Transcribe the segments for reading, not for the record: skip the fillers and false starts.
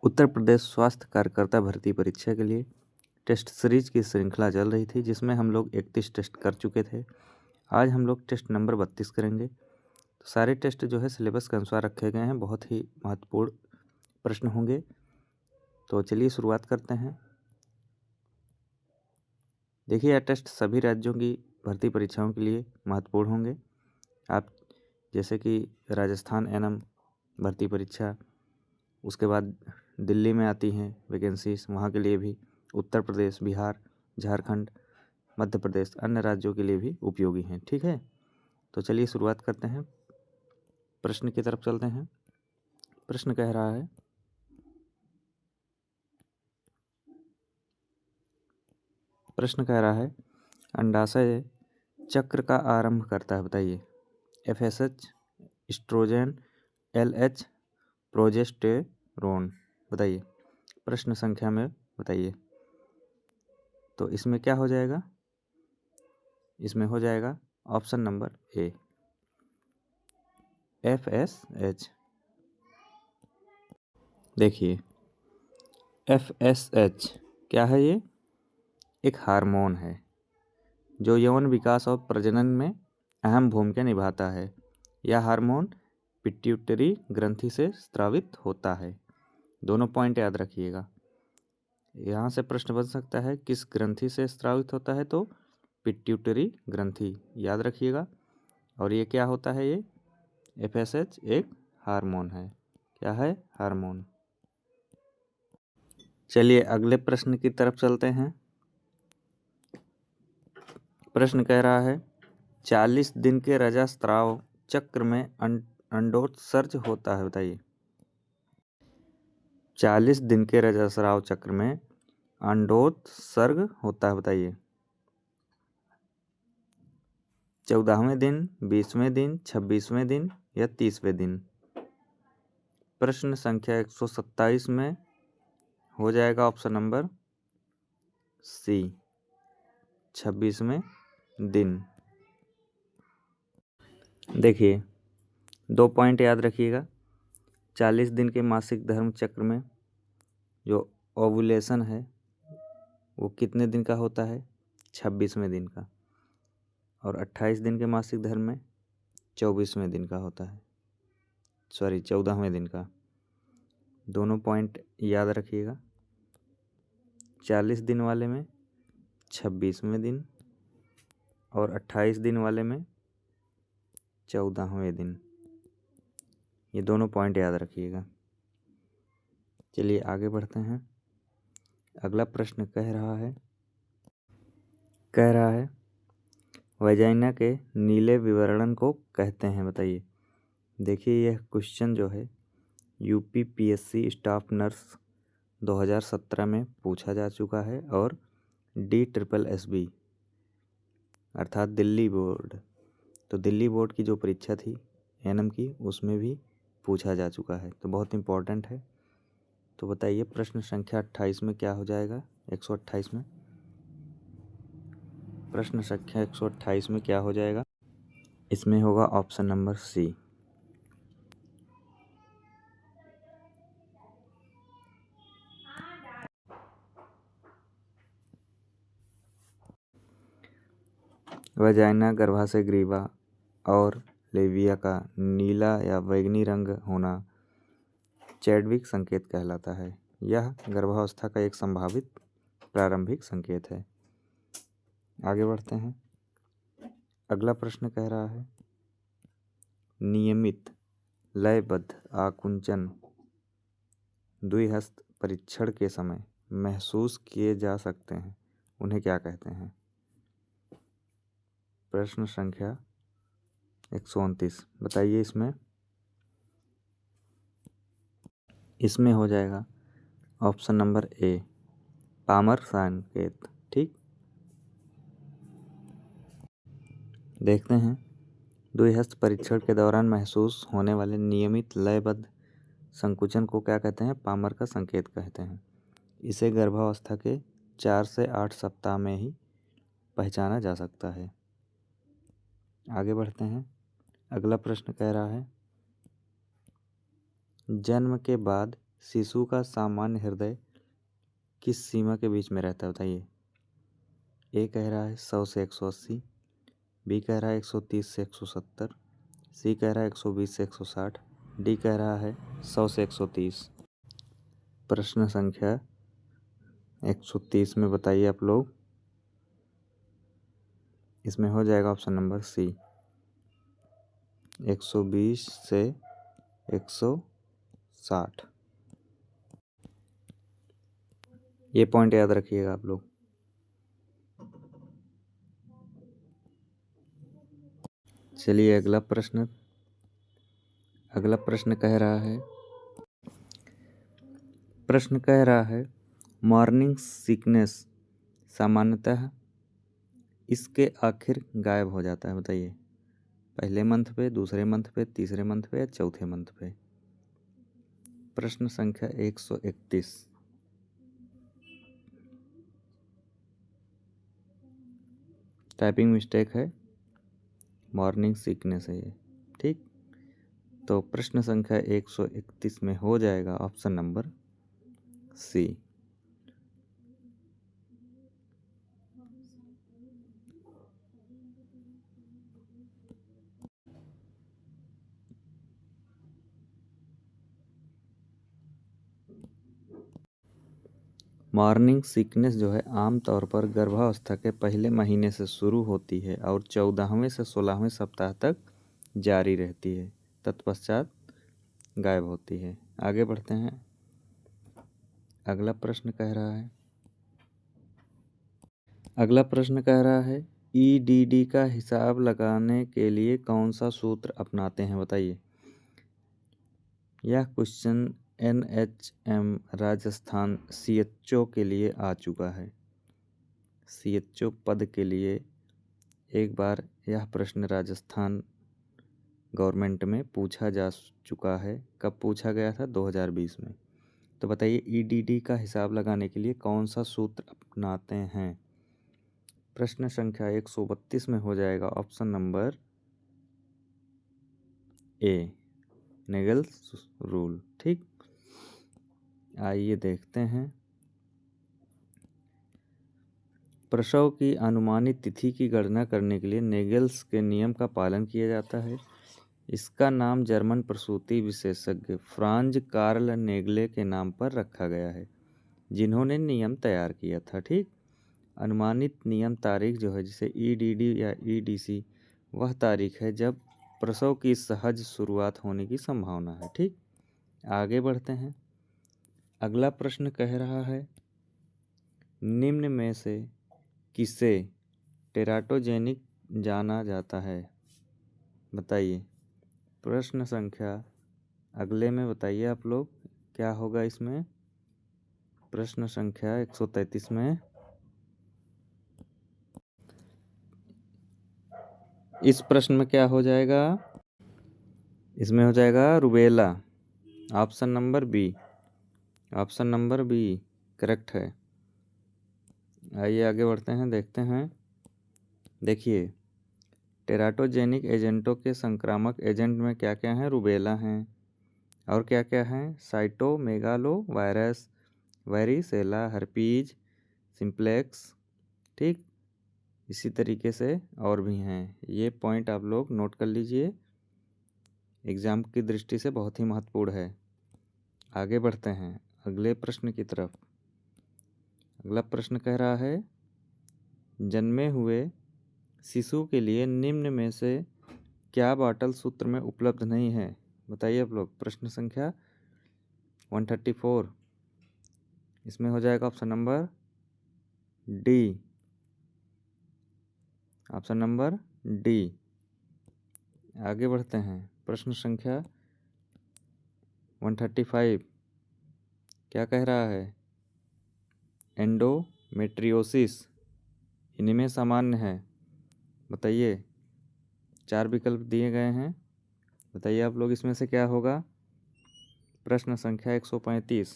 उत्तर प्रदेश स्वास्थ्य कार्यकर्ता भर्ती परीक्षा के लिए टेस्ट सीरीज की श्रृंखला चल रही थी, जिसमें हम लोग 31 टेस्ट कर चुके थे। आज हम लोग टेस्ट नंबर 32 करेंगे। तो सारे टेस्ट जो है सिलेबस के अनुसार रखे गए हैं, बहुत ही महत्वपूर्ण प्रश्न होंगे। तो चलिए शुरुआत करते हैं। देखिए, यह टेस्ट सभी राज्यों की भर्ती परीक्षाओं के लिए महत्वपूर्ण होंगे। आप जैसे कि राजस्थान एनएम भर्ती परीक्षा, उसके बाद दिल्ली में आती हैं वैकेंसीज, वहाँ के लिए भी, उत्तर प्रदेश, बिहार, झारखंड, मध्य प्रदेश, अन्य राज्यों के लिए भी उपयोगी हैं। ठीक है, तो चलिए शुरुआत करते हैं। प्रश्न की तरफ चलते हैं। प्रश्न कह रहा है अंडाशय चक्र का आरंभ करता है, बताइए। FSH, एस्ट्रोजन, LH, प्रोजेस्टेरोन, बताइए। प्रश्न संख्या में बताइए। तो इसमें क्या हो जाएगा? इसमें हो जाएगा ऑप्शन नंबर ए, FSH। देखिए, FSH क्या है? ये एक हार्मोन है जो यौन विकास और प्रजनन में अहम भूमिका निभाता है। यह हार्मोन पिट्यूटरी ग्रंथि से स्रावित होता है। दोनों पॉइंट याद रखिएगा। यहाँ से प्रश्न बन सकता है किस ग्रंथि से स्रावित होता है, तो पिट्यूटरी ग्रंथि, याद रखिएगा। और ये क्या होता है? ये FSH एक हार्मोन है। क्या है? हार्मोन। चलिए अगले प्रश्न की तरफ चलते हैं। प्रश्न कह रहा है 40 दिन के रजस्राव चक्र में अंडोत्सर्ज होता है, बताइए। 40 दिन के रजस्राव चक्र में अंडोत्सर्ग होता है, बताइए। 14वें दिन, 20वें दिन, 26वें दिन या 30वें दिन? प्रश्न संख्या 127 में हो जाएगा ऑप्शन नंबर सी, 26वें दिन। देखिए, दो पॉइंट याद रखिएगा। 40 दिन के मासिक धर्म चक्र में जो ओवुलेशन है वो कितने दिन का होता है? 26वें दिन का। और 28 दिन के मासिक धर्म में 24वें दिन का होता है, 14वें दिन का। दोनों पॉइंट याद रखिएगा। 40 दिन वाले में 26वें दिन और 28 दिन वाले में 14वें दिन। ये दोनों पॉइंट याद रखिएगा। चलिए आगे बढ़ते हैं। अगला प्रश्न कह रहा है वजाइना के नीले विवरण को कहते हैं, बताइए। देखिए, यह क्वेश्चन जो है UPPSC स्टाफ नर्स 2017 में पूछा जा चुका है, और DSSB अर्थात दिल्ली बोर्ड, तो दिल्ली बोर्ड की जो परीक्षा थी एनएम की, उसमें भी पूछा जा चुका है, तो बहुत इम्पोर्टेंट है। तो बताइए प्रश्न संख्या 28 में क्या हो जाएगा? 128 में प्रश्न संख्या 128 में क्या हो जाएगा? इसमें होगा ऑप्शन नंबर सी। वजाइना, गर्भाशय ग्रीवा और लेविया का नीला या बैंगनी रंग होना चैडविक संकेत कहलाता है। यह गर्भावस्था का एक संभावित प्रारंभिक संकेत है। आगे बढ़ते हैं। अगला प्रश्न कह रहा है नियमित लयबद्ध आकुंचन द्विहस्त परीक्षण के समय महसूस किए जा सकते हैं, उन्हें क्या कहते हैं? प्रश्न संख्या 129, बताइए। इसमें हो जाएगा ऑप्शन नंबर ए, पामर संकेत। ठीक, देखते हैं। द्विहस्त परीक्षण के दौरान महसूस होने वाले नियमित लयबद्ध संकुचन को क्या कहते हैं? पामर का संकेत कहते हैं। इसे गर्भावस्था के 4 से 8 सप्ताह में ही पहचाना जा सकता है। आगे बढ़ते हैं। अगला प्रश्न कह रहा है जन्म के बाद शिशु का सामान्य हृदय किस सीमा के बीच में रहता है बताइए। ए कह रहा है 100 से 180, बी कह रहा है 130 से 170, सी कह रहा है 120 से 160, डी कह रहा है 100 से 130। प्रश्न संख्या 130 में बताइए आप लोग। इसमें हो जाएगा ऑप्शन नंबर सी 120 से 160। ये पॉइंट याद रखिएगा आप लोग। चलिए अगला प्रश्न कह रहा है मॉर्निंग सिकनेस सामान्यतः इसके आखिर गायब हो जाता है बताइए। पहले मंथ पे, दूसरे मंथ पे, तीसरे मंथ पे या चौथे मंथ पे। प्रश्न संख्या 131। टाइपिंग मिस्टेक है, मॉर्निंग सिकनेस है ये, ठीक। तो प्रश्न संख्या 131 में हो जाएगा option number C. Morning sickness जो है आमतौर पर गर्भावस्था के पहले महीने से शुरू होती है और 14वें से 16वें सप्ताह तक जारी रहती है, तत्पश्चात गायब होती है। आगे बढ़ते हैं। अगला प्रश्न कह रहा है ईडीडी का हिसाब लगाने के लिए कौन सा सूत्र अपनाते हैं बताइए। यह क्वेश्चन NHM राजस्थान CHO के लिए आ चुका है। CHO पद के लिए एक बार यह प्रश्न राजस्थान गवर्नमेंट में पूछा जा चुका है। कब पूछा गया था? 2020 में। तो बताइए ईडीडी का हिसाब लगाने के लिए कौन सा सूत्र अपनाते हैं। प्रश्न संख्या 132 में हो जाएगा option number A, Naegele's rule, ठीक। आइए देखते हैं। प्रसव की अनुमानित तिथि की गणना करने के लिए नेगल्स के नियम का पालन किया जाता है। इसका नाम जर्मन प्रसूति विशेषज्ञ फ्रांज कार्ल नेगले के नाम पर रखा गया है, जिन्होंने नियम तैयार किया था, ठीक। अनुमानित नियम तारीख जो है, जिसे ईडीडी या ईडीसी, वह तारीख है जब प्रसव की सहज शुरुआत होने की संभावना है, ठीक। आगे बढ़ते हैं। अगला प्रश्न कह रहा है निम्न में से किसे टेराटोजेनिक जाना जाता है बताइए। प्रश्न संख्या अगले में बताइए आप लोग क्या होगा इसमें। प्रश्न संख्या 133 में इस प्रश्न में क्या हो जाएगा? इसमें हो जाएगा rubella. Option number B correct है। आइए आगे बढ़ते हैं, देखते हैं। देखिए टेराटोजेनिक एजेंटों के संक्रामक एजेंट में क्या क्या हैं? रुबेला हैं और क्या क्या हैं? Cytomegalo virus, varicella, herpes simplex, ठीक। इसी तरीके से और भी हैं। ये पॉइंट आप लोग नोट कर लीजिए, एग्ज़ाम की दृष्टि से बहुत ही महत्वपूर्ण है। आगे बढ़ते हैं अगले प्रश्न की तरफ। अगला प्रश्न कह रहा है जन्मे हुए शिशु के लिए निम्न में से क्या बॉटल सूत्र में उपलब्ध नहीं है बताइए आप लोग। प्रश्न संख्या 134। इसमें हो जाएगा option number D. Option number D. आगे बढ़ते हैं। प्रश्न संख्या 135 क्या कह रहा है? एंडोमेट्रियोसिस इनमें सामान्य है बताइए। 4 विकल्प दिए गए हैं, बताइए आप लोग इसमें से क्या होगा। प्रश्न संख्या 135।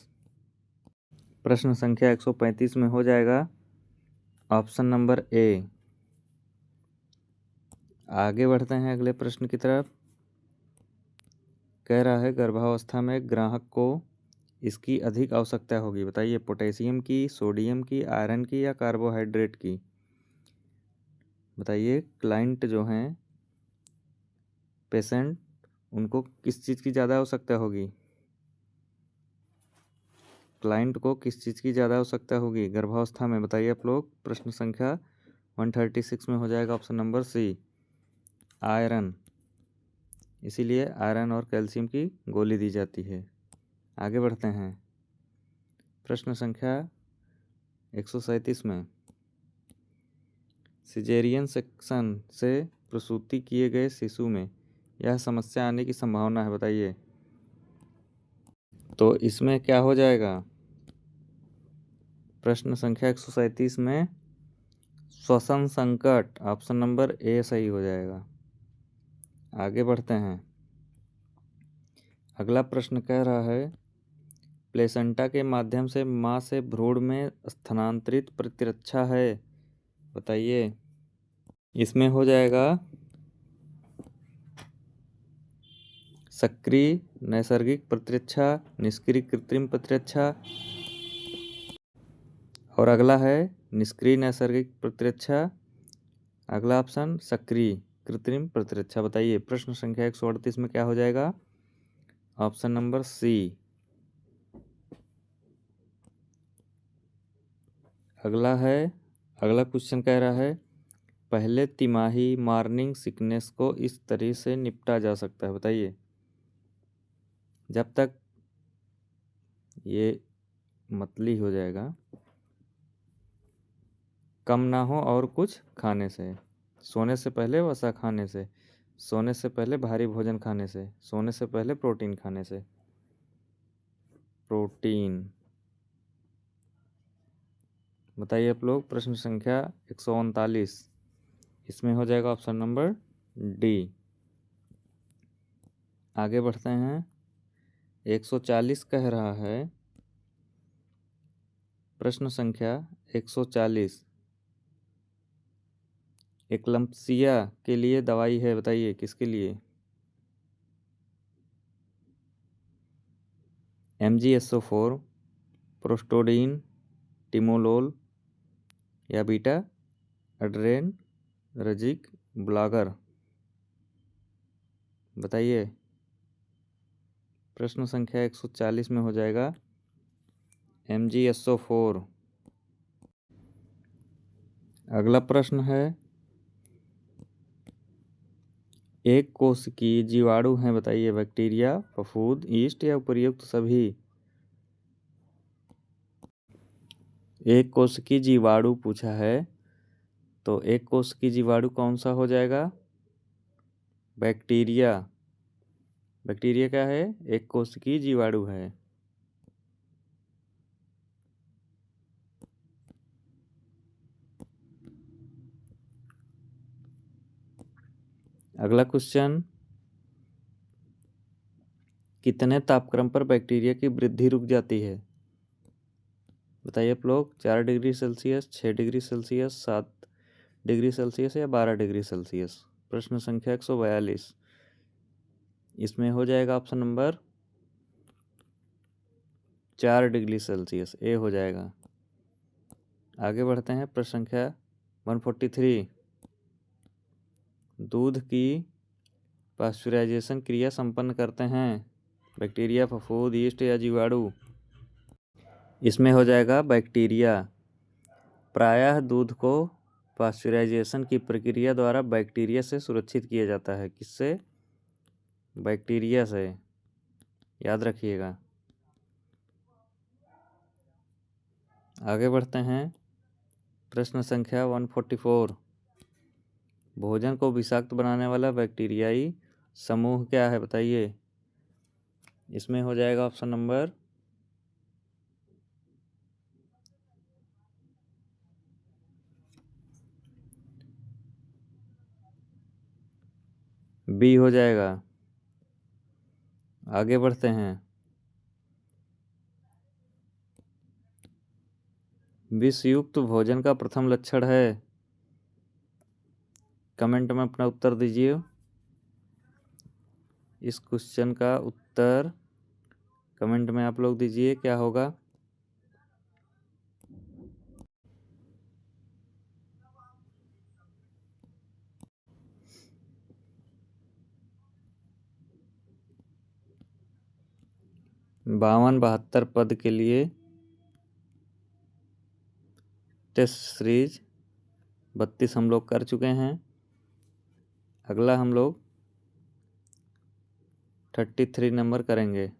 प्रश्न संख्या 135 में हो जाएगा ऑप्शन नंबर ए। आगे बढ़ते हैं अगले प्रश्न की तरफ। कह रहा है गर्भावस्था में ग्राहक को इसकी अधिक आवश्यकता होगी? बताइए, पोटेशियम की, सोडियम की, आयरन की या कार्बोहाइड्रेट की? बताइए, क्लाइंट जो हैं, पेशेंट, उनको किस चीज़ की ज़्यादा आवश्यकता होगी? क्लाइंट को किस चीज़ की ज़्यादा आवश्यकता होगी गर्भावस्था में? बताइए आप लोग। प्रश्न संख्या 136 में हो जाएगा ऑप्शन नंबर सी, आयरन। इसीलिए आयरन और कैल्शियम की गोली दी जाती है। आगे बढ़ते हैं। प्रश्न संख्या 137 में, सिजेरियन सेक्शन से प्रसूति किए गए शिशु में यह समस्या आने की संभावना है? बताइए। तो इसमें क्या हो जाएगा? प्रश्न संख्या 137 में श्वसन संकट, ऑप्शन नंबर ए सही हो जाएगा। आगे बढ़ते हैं। अगला प्रश्न कह रहा है, प्लेसेंटा के माध्यम से मां से भ्रूण में स्थानांतरित प्रतिरक्षा है? बताइए। इसमें हो जाएगा सक्रिय नैसर्गिक प्रतिरक्षा, निष्क्रिय कृत्रिम प्रतिरक्षा, और अगला है निष्क्रिय नैसर्गिक प्रतिरक्षा। अगला ऑप्शन सक्रिय कृत्रिम प्रतिरक्षा। बताइए, प्रश्न संख्या 138 में क्या हो जाएगा? Option number C. अगला क्वेश्चन कह रहा है, पहले तिमाही मॉर्निंग सिकनेस को इस तरह से निपटा जा सकता है? बताइए। जब तक ये मतली हो जाएगा, कम ना हो और कुछ खाने से, सोने से पहले वसा खाने से, सोने से पहले भारी भोजन खाने से, सोने से पहले प्रोटीन खाने से। प्रोटीन। बताइए आप लोग। प्रश्न संख्या 139, इसमें हो जाएगा ऑप्शन नंबर डी। आगे बढ़ते हैं। 140 कह रहा है, प्रश्न संख्या 140, एक्लम्प्सिया के लिए दवाई है? बताइए, किसके लिए? MgSO4, प्रोस्टोडीन, टिमोलोल या बीटा एड्रेनर्जिक ब्लॉकर? बताइए। प्रश्न संख्या 140 में हो जाएगा MgSO4। अगला प्रश्न है, एक कोश की जीवाणु हैं? बताइए, बैक्टीरिया, फफूंद, यीस्ट या उपर्युक्त सभी? एक कोश की जीवाणु पूछा है, तो एक कोश की जीवाणु कौन सा हो जाएगा? बैक्टीरिया। बैक्टीरिया क्या है? एक कोश की जीवाणु है। अगला क्वेश्चन, कितने तापक्रम पर बैक्टीरिया की वृद्धि रुक जाती है? बताइए आप लोग। 4 degree Celsius, 6 degree Celsius, 7 degree Celsius या 12 डिग्री सेल्सियस? प्रश्न संख्या 142, इसमें हो जाएगा ऑप्शन नंबर 4 डिग्री सेल्सियस, ए हो जाएगा। आगे बढ़ते हैं। प्रश्न संख्या 143, दूध की पास्चुराइजेशन क्रिया संपन्न करते हैं? बैक्टीरिया, फफूंद, यीस्ट या जीवाणु? इसमें हो जाएगा बैक्टीरिया। प्रायः दूध को पास्चुराइजेशन की प्रक्रिया द्वारा बैक्टीरिया से सुरक्षित किया जाता है। किससे? बैक्टीरिया से, याद रखिएगा। आगे बढ़ते हैं। प्रश्न संख्या 144, भोजन को विषाक्त बनाने वाला बैक्टीरियाई समूह क्या है? बताइए। इसमें हो जाएगा ऑप्शन नंबर बी हो जाएगा। आगे बढ़ते हैं। विषयुक्त भोजन का प्रथम लक्षण है? कमेंट में अपना उत्तर दीजिए। इस क्वेश्चन का उत्तर कमेंट में आप लोग दीजिए क्या होगा। बावन 72 पद के लिए टेस्ट सीरीज 32 हम लोग कर चुके हैं। अगला हम लोग 33 नंबर करेंगे।